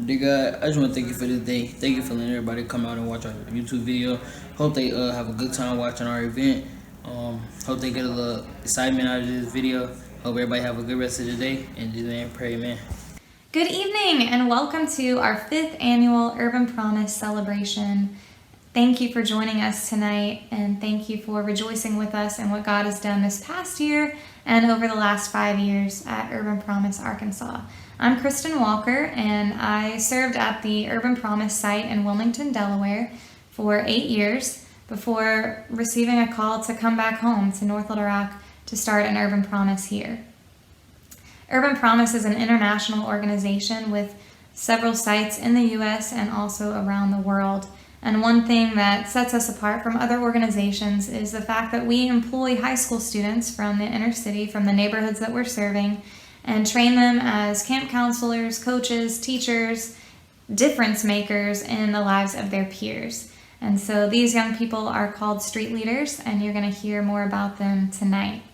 Dear God, I just want to thank you for this day. Thank you for letting everybody come out and watch our YouTube video. Hope they have a good time watching our event. Hope they get a little excitement out of this video. Hope everybody have a good rest of the day. And just name pray, man. Good evening and welcome to our 5th annual Urban Promise celebration. Thank you for joining us tonight, and thank you for rejoicing with us in what God has done this past year and over the last 5 years at Urban Promise Arkansas. I'm Kristin Walker, and I served at the Urban Promise site in Wilmington, Delaware for 8 years before receiving a call to come back home to North Little Rock to start an Urban Promise here. Urban Promise is an international organization with several sites in the U.S. and also around the world. And one thing that sets us apart from other organizations is the fact that we employ high school students from the inner city, from the neighborhoods that we're serving, and train them as camp counselors, coaches, teachers, difference makers in the lives of their peers. And so these young people are called street leaders, and you're going to hear more about them tonight.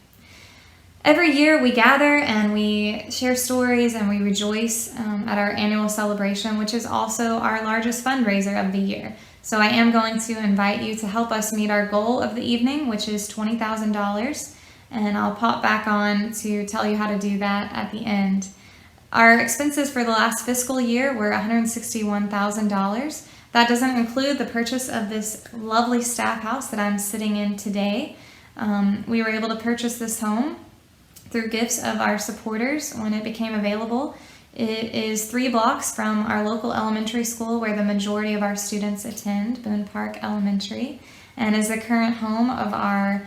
Every year we gather and we share stories and we rejoice at our annual celebration, which is also our largest fundraiser of the year. So I am going to invite you to help us meet our goal of the evening, which is $20,000. And I'll pop back on to tell you how to do that at the end. Our expenses for the last fiscal year were $161,000. That doesn't include the purchase of this lovely staff house that I'm sitting in today. We were able to purchase this home through gifts of our supporters when it became available. It is 3 blocks from our local elementary school where the majority of our students attend, Boone Park Elementary, and is the current home of our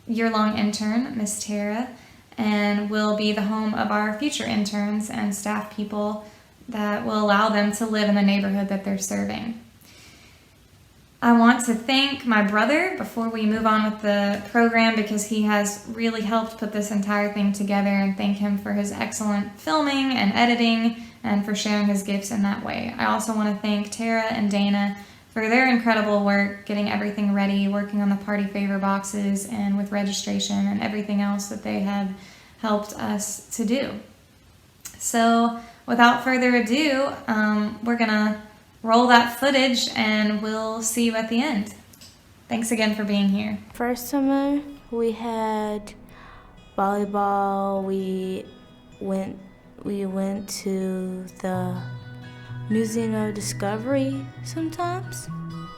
year-long intern, Miss Tara, and will be the home of our future interns and staff people that will allow them to live in the neighborhood that they're serving. I want to thank my brother before we move on with the program because he has really helped put this entire thing together, and thank him for his excellent filming and editing and for sharing his gifts in that way. I also want to thank Tara and Dana for their incredible work getting everything ready, working on the party favor boxes and with registration and everything else that they have helped us to do. So without further ado, we're going to roll that footage and we'll see you at the end. Thanks again for being here. First summer we had volleyball. We went to the Museum of Discovery sometimes.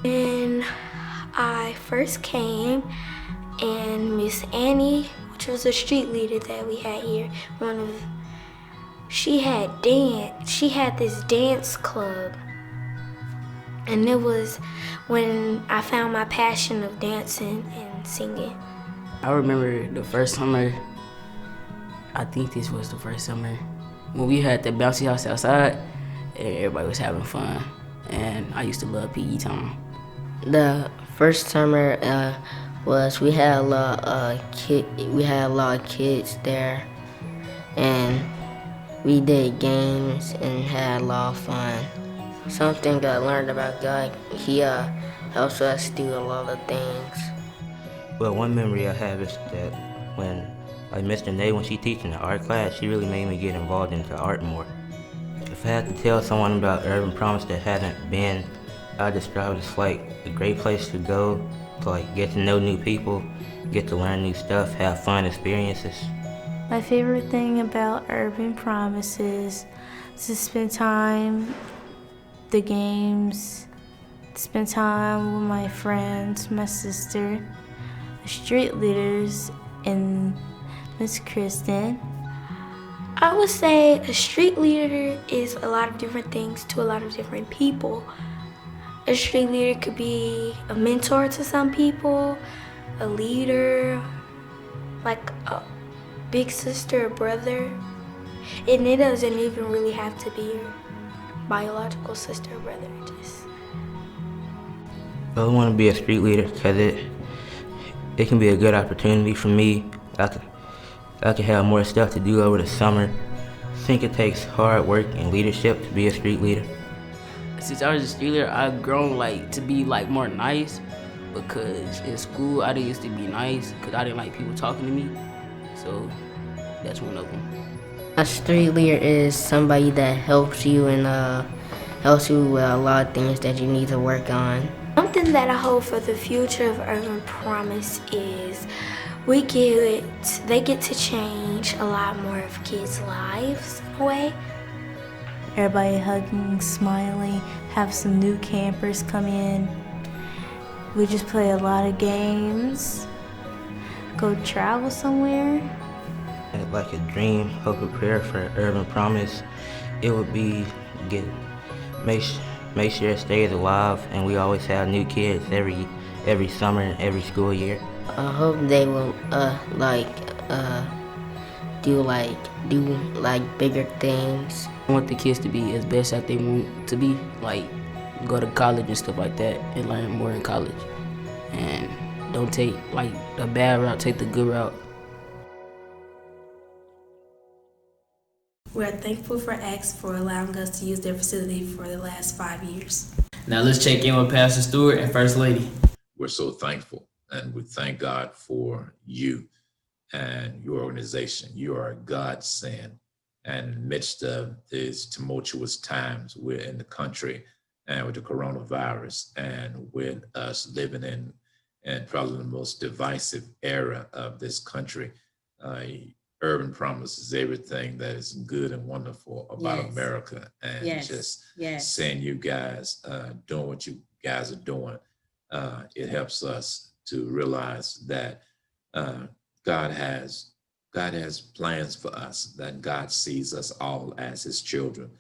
When I first came, and Miss Annie, which was a street leader that we had here, she had this dance club. And it was when I found my passion of dancing and singing. I remember the first summer, I think this was the first summer, when we had the bouncy house outside and everybody was having fun. And I used to love PE time. The first summer we had a lot of kids there, and we did games and had a lot of fun. Something that I learned about God, He helps us do a lot of things. Well, one memory I have is that when Mr. Nay, when she teaching the art class, she really made me get involved into art more. If I had to tell someone about Urban Promise that hadn't been, I'd describe it as like a great place to go to get to know new people, get to learn new stuff, have fun experiences. My favorite thing about Urban Promise is to spend time the games, spend time with my friends, my sister, the street leaders, and Miss Kristin. I would say a street leader is a lot of different things to a lot of different people. A street leader could be a mentor to some people, a leader, like a big sister or brother, and it doesn't even really have to be your biological sister or brother. I want to be a street leader because it can be a good opportunity for me. I can have more stuff to do over the summer. I think it takes hard work and leadership to be a street leader. Since I was a street leader, I've grown to be more nice, because in school I didn't used to be nice because I didn't like people talking to me. So that's one of them. A street leader is somebody that helps you in helps you with a lot of things that you need to work on. Something that I hope for the future of Urban Promise is they get to change a lot more of kids' lives in a way. Everybody hugging, smiling, have some new campers come in. We just play a lot of games, go travel somewhere. Like a dream, hope, a prayer for Urban Promise, it would be make sure it stays alive, and we always have new kids every summer and every school year. I hope they will do bigger things. I want the kids to be as best as they want to be, like go to college and stuff like that and learn more in college. And don't take like the bad route, take the good route. We're thankful for ACTS for allowing us to use their facility for the last 5 years. Now let's check in with Pastor Stewart and First Lady. We're so thankful, and we thank God for you and your organization. You are a godsend. And in the midst of these tumultuous times we're in the country, and with the coronavirus, and with us living in probably the most divisive era of this country, Urban Promise is everything that is good and wonderful about America. And just seeing you guys doing what you guys are doing, it helps us to realize that God has plans for us, that God sees us all as his children,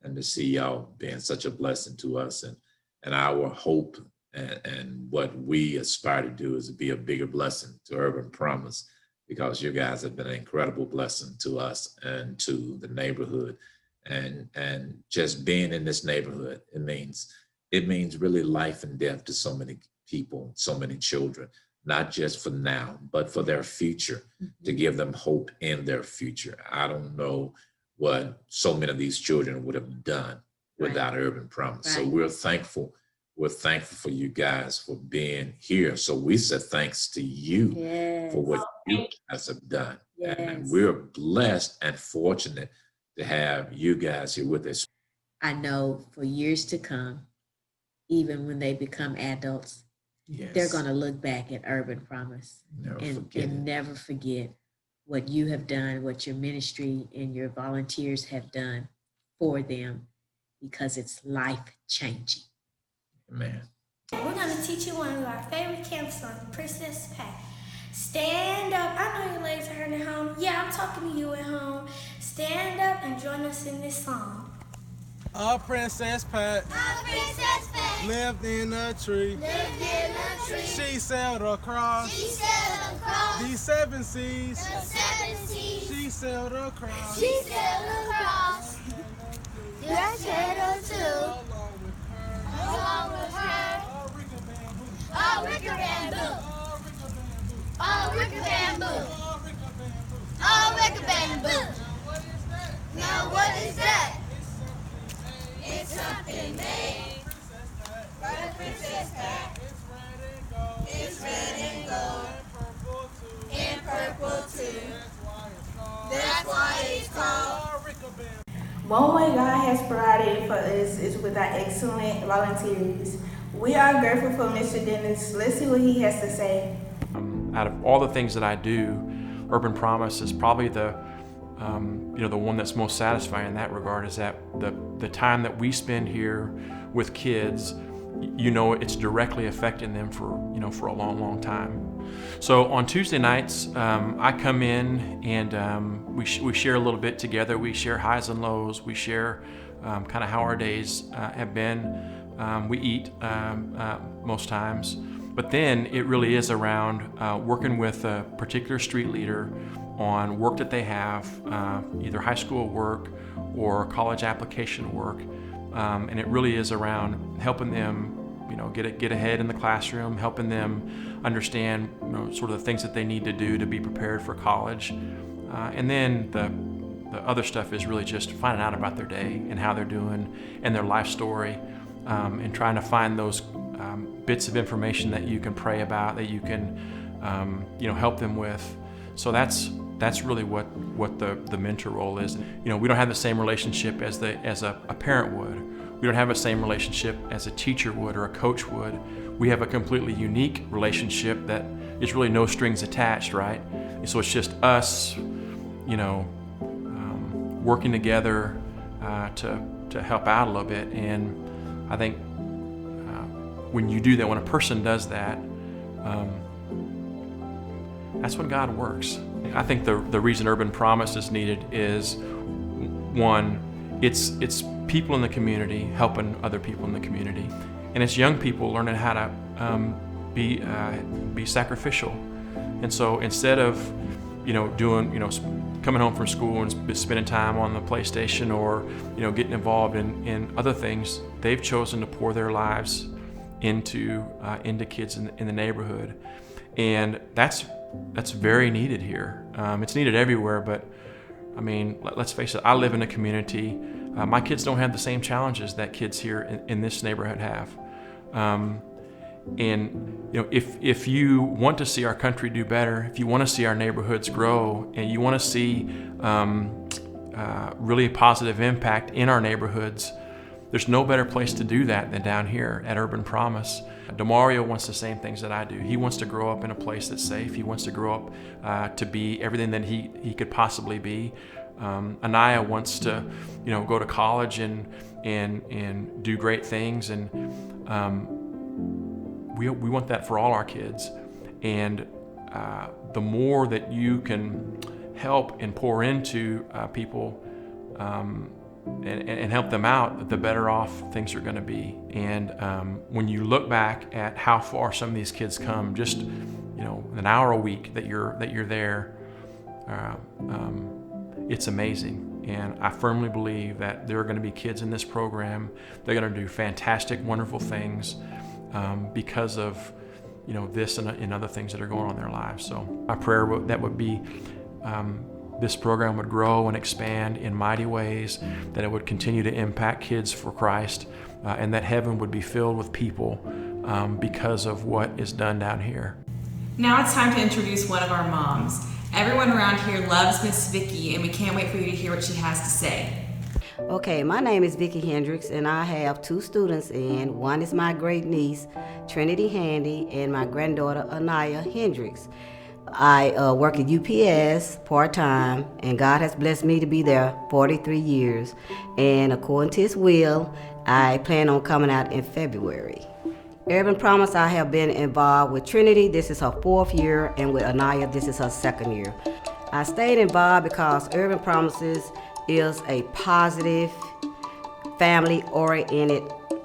and to see y'all being such a blessing to us, and our hope and what we aspire to do is to be a bigger blessing to Urban Promise, because you guys have been an incredible blessing to us and to the neighborhood, and just being in this neighborhood, it means really life and death to so many people, so many children, not just for now, but for their future, to give them hope in their future. I don't know what so many of these children would have done without Urban Promise. So we're thankful. We're thankful for you guys for being here. So we said thanks to you for what you guys have done. And we're blessed and fortunate to have you guys here with us. I know for years to come, even when they become adults, they're going to look back at Urban Promise and never forget what you have done, what your ministry and your volunteers have done for them, because it's life-changing. Amen. We're going to teach you one of our favorite camp songs, Princess Pat. Stand up. I know you ladies heard it at home. Yeah, I'm talking to you at home. Stand up and join us in this song. Our Princess Pat. Our Princess Pat. Lived in a tree. Lived in a tree. She sailed across. She sailed across. The 7 seas. The 7 seas. She sailed across. She sailed across. Your turtle too. Along with her. Oh, Ricker Bamboo. Oh, Ricker Bamboo. Oh, Ricker Bamboo. Now what is that? It's something made for the Princess Pat. It's red and gold. And purple too. That's why it's called. One way God has provided for us is with our excellent volunteers. We are grateful for Mr. Dennis. Let's see what he has to say. Out of all the things that I do, Urban Promise is probably the one that's most satisfying in that regard. Is that the time that we spend here with kids, it's directly affecting them for a long time. So on Tuesday nights, I come in and we share a little bit together. We share highs and lows. We share kind of how our days have been. We eat most times, but then it really is around working with a particular street leader on work that they have, either high school work or college application work, and it really is around helping them get ahead in the classroom, helping them understand sort of the things that they need to do to be prepared for college. And then the other stuff is really just finding out about their day and how they're doing and their life story, and trying to find those bits of information that you can pray about, that you can help them with. So that's really what the mentor role is. We don't have the same relationship as a parent would, We don't have the same relationship as a teacher would or a coach would. We have a completely unique relationship that is really no strings attached, right? And so it's just us, working together to help out a little bit. And I think when you do that, when a person does that, that's when God works. I think the reason Urban Promise is needed is, one, it's people in the community helping other people in the community, and it's young people learning how to be sacrificial. And so instead of coming home from school and spending time on the PlayStation or getting involved in other things, they've chosen to pour their lives into kids in the neighborhood, and that's very needed here. It's needed everywhere, but I mean, let's face it, I live in a community. My kids don't have the same challenges that kids here in this neighborhood have. And if you want to see our country do better, if you want to see our neighborhoods grow, and you want to see really a positive impact in our neighborhoods, there's no better place to do that than down here at Urban Promise. Demario wants the same things that I do. He wants to grow up in a place that's safe. He wants to grow up to be everything that he could possibly be. Anaya wants to, go to college and do great things, and we want that for all our kids. And the more that you can help and pour into people and help them out, the better off things are going to be. And when you look back at how far some of these kids come, just an hour a week that you're there, it's amazing. And I firmly believe that there are going to be kids in this program. They're going to do fantastic, wonderful things because of this and other things that are going on in their lives. So my prayer that would be this program would grow and expand in mighty ways, that it would continue to impact kids for Christ, and that heaven would be filled with people because of what is done down here. Now it's time to introduce one of our moms. Everyone around here loves Miss Vicki, and we can't wait for you to hear what she has to say. Okay, my name is Vicki Hendricks, and I have 2 students in. One is my great niece, Trinity Handy, and my granddaughter, Anaya Hendricks. I work at UPS part-time, and God has blessed me to be there 43 years. And according to His will, I plan on coming out in February. Urban Promise, I have been involved with Trinity. This is her 4th year, and with Anaya, this is her 2nd year. I stayed involved because Urban Promises is a positive, family-oriented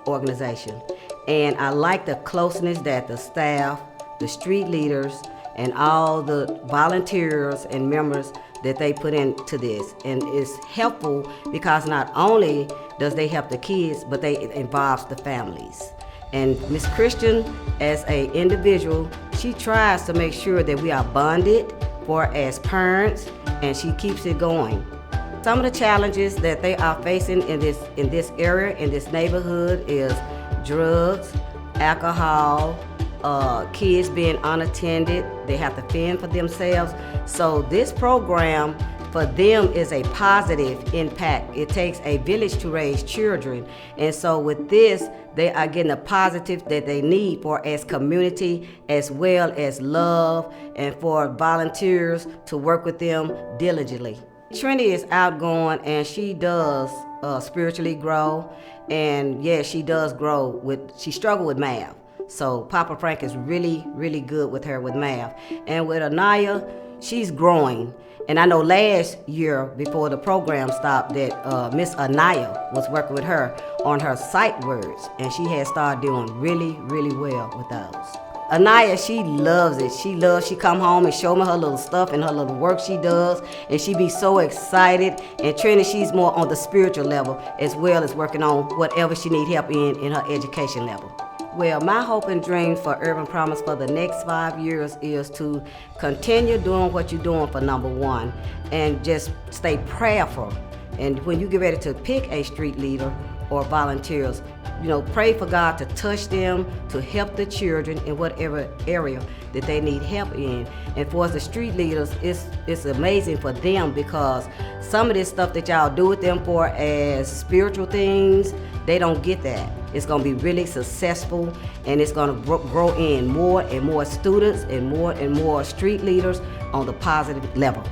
organization. And I like the closeness that the staff, the street leaders, and all the volunteers and members that they put into this. And it's helpful because not only does they help the kids, but it involves the families. And Miss Kristin, as an individual, she tries to make sure that we are bonded for as parents, and she keeps it going. Some of the challenges that they are facing in this area, in this neighborhood, is drugs, alcohol, kids being unattended. They have to fend for themselves. So this program for them is a positive impact. It takes a village to raise children. And so with this, they are getting the positive that they need for as community, as well as love, and for volunteers to work with them diligently. Trinity is outgoing, and she does spiritually grow. And yes, she does grow she struggled with math. So Papa Frank is really, really good with her with math. And with Anaya, she's growing. And I know last year, before the program stopped, that Miss Anaya was working with her on her sight words, and she had started doing really, really well with those. Anaya, she loves it. She come home and show me her little stuff and her little work she does, and she be so excited. And Trini, she's more on the spiritual level, as well as working on whatever she need help in her education level. Well, my hope and dream for Urban Promise for the next 5 years is to continue doing what you're doing for number 1, and just stay prayerful. And when you get ready to pick a street leader or volunteers, pray for God to touch them, to help the children in whatever area that they need help in. And for us, the street leaders, it's amazing for them because some of this stuff that y'all do with them for as spiritual things, they don't get that. It's going to be really successful, and it's going to grow in more and more students and more street leaders on the positive level.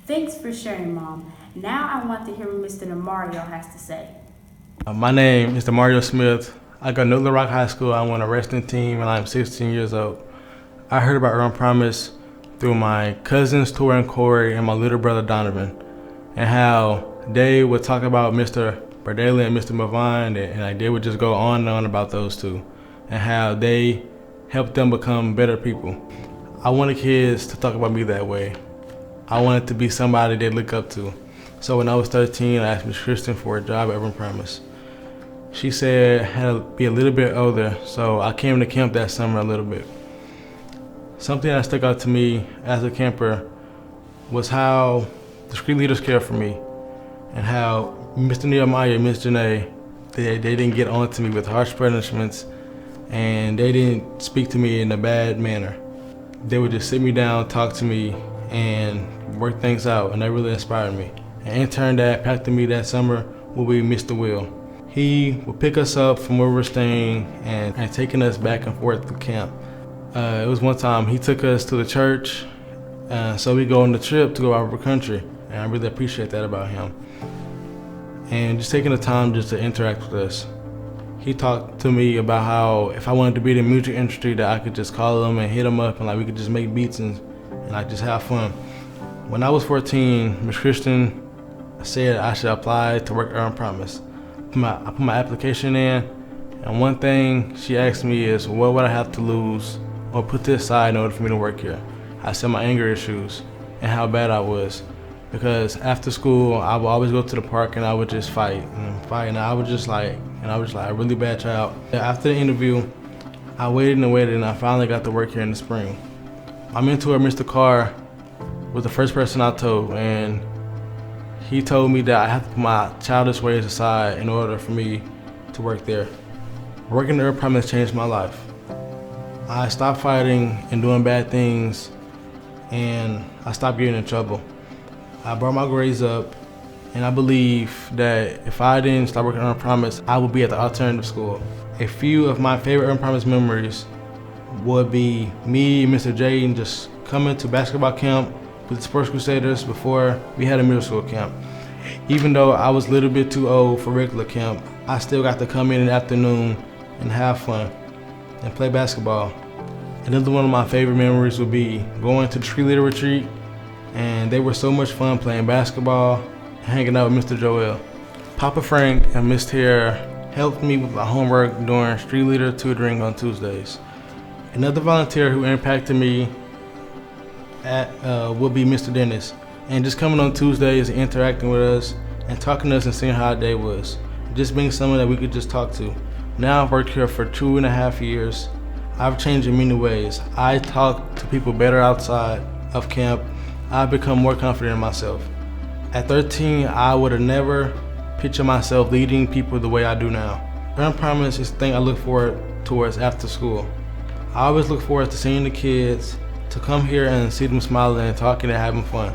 Thanks for sharing, Mom. Now I want to hear what Mr. Demario has to say. My name is Demario Smith. I go to Little Rock High School. I'm on a wrestling team and I'm 16 years old. I heard about Urban Promise through my cousins, Tori and Corey, and my little brother, Donovan, and how they would talk about Mr. Bardaley and Mr. Mavine, and they would just go on and on about those two, and how they helped them become better people. I wanted kids to talk about me that way. I wanted to be somebody they look up to. So when I was 13, I asked Miss Kristin for a job at Urban Promise. She said I had to be a little bit older, so I came to camp that summer a little bit. Something that stuck out to me as a camper was how the street leaders care for me, and how Mr. Nehemiah and Miss Janae, they didn't get on to me with harsh punishments, and they didn't speak to me in a bad manner. They would just sit me down, talk to me, and work things out, and that really inspired me. An intern that impacted me that summer will be Mr. Will. He would pick us up from where we were staying and taking us back and forth to camp. It was one time he took us to the church, so we go on the trip to go out of the country, and I really appreciate that about him. And just taking the time just to interact with us. He talked to me about how if I wanted to be in the music industry, that I could just call him and hit him up, and like we could just make beats and like just have fun. When I was 14, Miss Kristin said I should apply to work at Urban Promise. I put my application in, and one thing she asked me is, what would I have to lose or put to the side in order for me to work here? I said my anger issues and how bad I was. Because after school, I would always go to the park and I would just fight, and I was just like a really bad child. After the interview, I waited and I finally got to work here in the spring. My mentor, Mr. Carr, was the first person I told, and he told me that I have to put my childish ways aside in order for me to work there. Working at Urban Promise changed my life. I stopped fighting and doing bad things, and I stopped getting in trouble. I brought my grades up, and I believe that if I didn't start working at Urban Promise, I would be at the alternative school. A few of my favorite Urban Promise memories would be me and Mr. J just coming to basketball camp with the Sports Crusaders before we had a middle school camp. Even though I was a little bit too old for regular camp, I still got to come in the afternoon and have fun and play basketball. Another one of my favorite memories would be going to the Cheerleader Retreat, and they were so much fun playing basketball and hanging out with Mr. Joel. Papa Frank and Miss Tara helped me with my homework during street leader tutoring on Tuesdays. Another volunteer who impacted me would be Mr. Dennis, and just coming on Tuesdays and interacting with us and talking to us and seeing how our day was. Just being someone that we could just talk to. Now I've worked here for 2.5 years. I've changed in many ways. I talk to people better outside of camp. I've become more confident in myself. At 13, I would have never pictured myself leading people the way I do now. Urban Promise is the thing I look forward towards after school. I always look forward to seeing the kids, to come here and see them smiling and talking and having fun.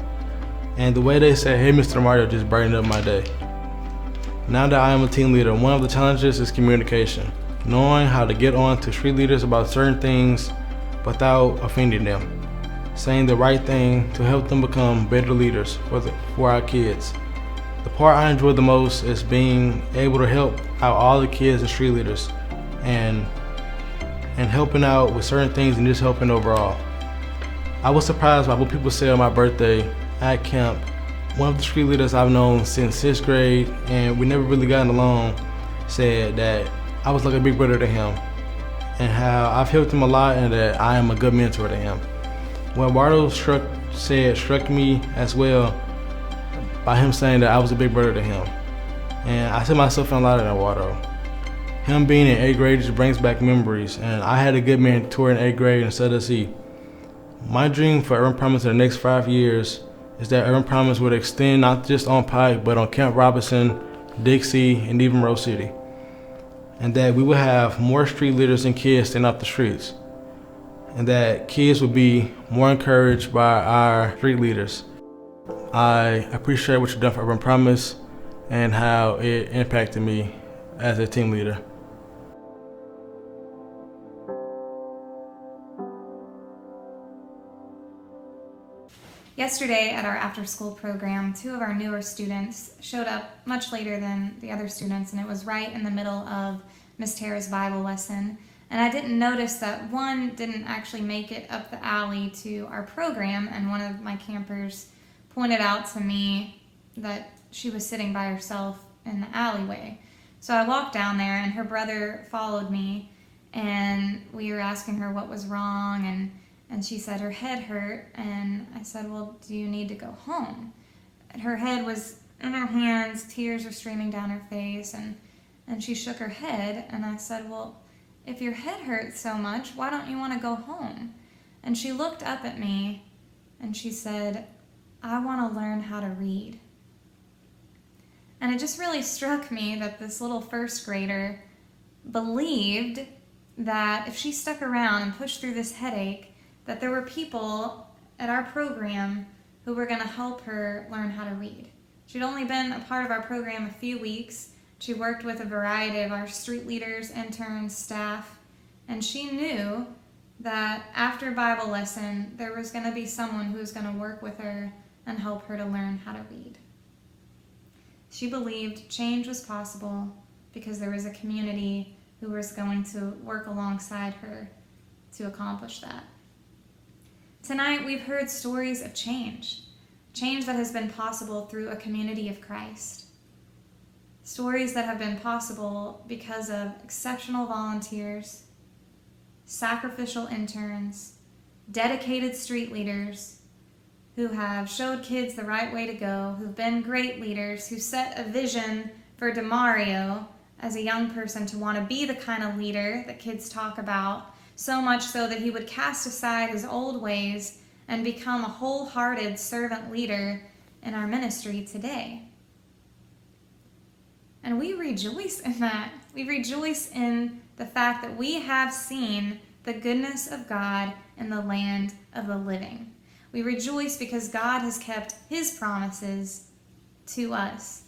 And the way they say, "Hey, Mr. Mario," just brightened up my day. Now that I am a team leader, one of the challenges is communication. Knowing how to get on to street leaders about certain things without offending them. Saying the right thing to help them become better leaders for our kids. The part I enjoyed the most is being able to help out all the kids and street leaders and helping out with certain things and just helping overall. I was surprised by what people said on my birthday at camp. One of the street leaders I've known since 6th grade, and we never really gotten along, said that I was like a big brother to him and how I've helped him a lot and that I am a good mentor to him. What Bardo struck me as well by him saying that I was a big brother to him. And I see myself in a lot of that, Bardo. Him being in 8th grade just brings back memories, and I had a good mentor in 8th grade, and so does he. My dream for Urban Promise in the next 5 years is that Urban Promise would extend not just on Pike, but on Camp Robinson, Dixie, and even Rose City. And that we would have more street leaders and kids stand off the streets. And that kids would be more encouraged by our street leaders. I appreciate what you've done for Urban Promise and how it impacted me as a team leader. Yesterday at our after-school program, 2 of our newer students showed up much later than the other students, and it was right in the middle of Miss Tara's Bible lesson. And I didn't notice that one didn't actually make it up the alley to our program, and one of my campers pointed out to me that she was sitting by herself in the alleyway. So I walked down there, and her brother followed me, and we were asking her what was wrong, and she said her head hurt, and I said, well, do you need to go home? And her head was in her hands, tears were streaming down her face, and she shook her head, and I said, well, if your head hurts so much, why don't you want to go home? And she looked up at me, and she said, I want to learn how to read. And it just really struck me that this little 1st grader believed that if she stuck around and pushed through this headache, that there were people at our program who were going to help her learn how to read. She'd only been a part of our program a few weeks. She worked with a variety of our street leaders, interns, staff, and she knew that after Bible lesson, there was going to be someone who was going to work with her and help her to learn how to read. She believed change was possible because there was a community who was going to work alongside her to accomplish that. Tonight, we've heard stories of change that has been possible through a community of Christ. Stories that have been possible because of exceptional volunteers, sacrificial interns, dedicated street leaders who have showed kids the right way to go, who've been great leaders, who set a vision for Demario as a young person to want to be the kind of leader that kids talk about, so much so that he would cast aside his old ways and become a wholehearted servant leader in our ministry today. And we rejoice in that. We rejoice in the fact that we have seen the goodness of God in the land of the living. We rejoice because God has kept his promises to us,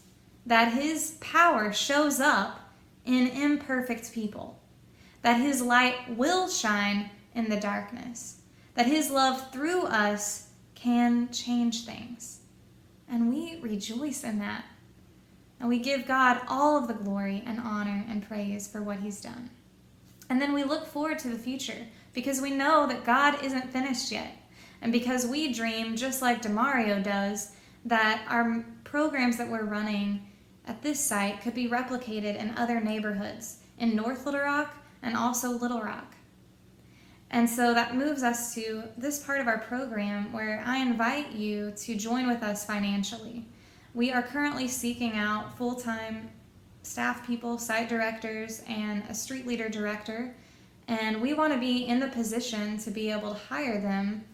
that his power shows up in imperfect people, that his light will shine in the darkness, that his love through us can change things. And we rejoice in that. And we give God all of the glory and honor and praise for what he's done. And then we look forward to the future because we know that God isn't finished yet. And because we dream, just like Demario does, that our programs that we're running at this site could be replicated in other neighborhoods in North Little Rock and also Little Rock. And so that moves us to this part of our program where I invite you to join with us financially. We are currently seeking out full-time staff people, site directors, and a street leader director. And we want to be in the position to be able to hire them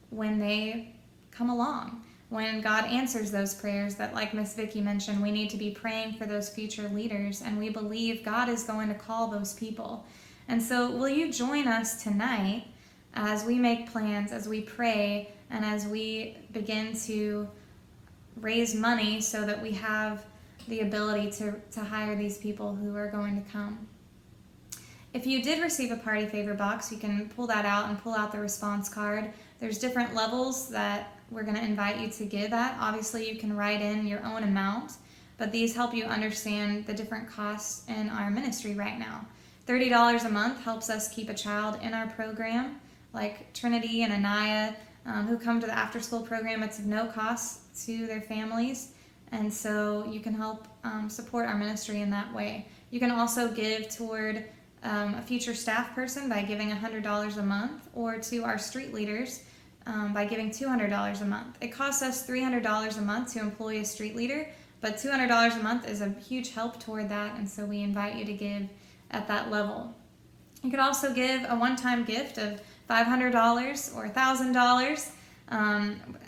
when they come along, when God answers those prayers that, like Miss Vicki mentioned, we need to be praying for those future leaders, and we believe God is going to call those people. And so will you join us tonight as we make plans, as we pray, and as we begin to raise money so that we have the ability to hire these people who are going to come. If you did receive a party favor box, you can pull that out and pull out the response card. There's different levels that we're going to invite you to give at. Obviously, you can write in your own amount, but these help you understand the different costs in our ministry right now. $30 a month helps us keep a child in our program, like Trinity and Anaya, who come to the after-school program. It's of no cost to their families, and so you can help support our ministry in that way. You can also give toward a future staff person by giving $100 a month, or to our street leaders by giving $200 a month. It costs us $300 a month to employ a street leader, but $200 a month is a huge help toward that, and so we invite you to give at that level. You could also give a one-time gift of $500 or $1,000.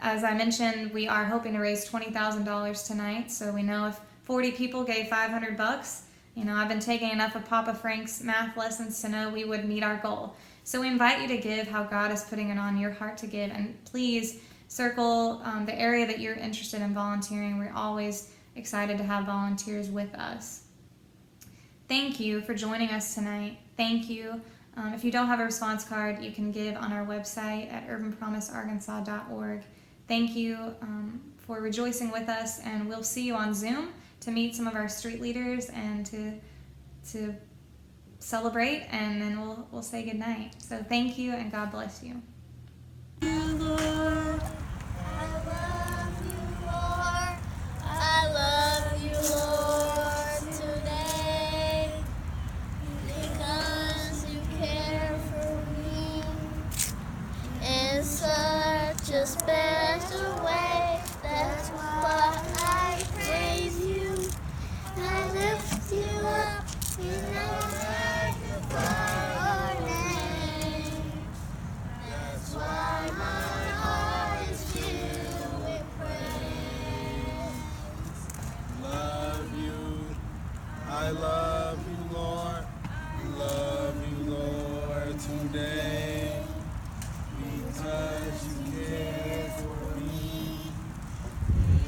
As I mentioned, we are hoping to raise $20,000 tonight, so we know if 40 people gave $500, I've been taking enough of Papa Frank's math lessons to know we would meet our goal. So we invite you to give how God is putting it on your heart to give, and please circle the area that you're interested in volunteering. We're always excited to have volunteers with us. Thank you for joining us tonight. Thank you. If you don't have a response card, you can give on our website at urbanpromisearkansas.org. Thank you for rejoicing with us, and we'll see you on Zoom to meet some of our street leaders and to celebrate, and then we'll say goodnight. So thank you, and God bless you. I love you, Lord, today, because you care for me in such a special way. That's why I praise you. I lift you up and I magnify your name. That's why my heart is filled with praise. Love you. I love you, Lord. Love you, Lord, today, because you care for me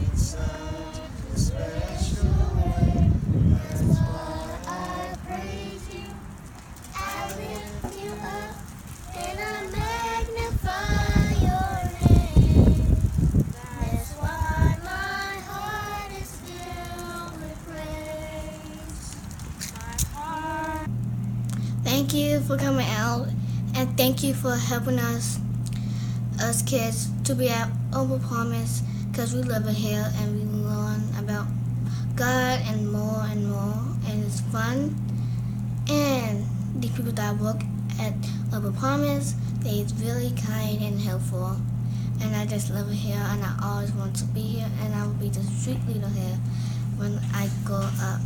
in such a special way. That's why I praise you. I lift you up and I magnify your name. That's why my heart is filled with praise. My heart. Thank you for coming out, and thank you for helping us kids, to be at Open Promise, because we live in here and we learn about God and more, and it's fun. And the people that work at Open Promise, they're really kind and helpful. And I just live here, and I always want to be here, and I will be the street leader here when I grow up.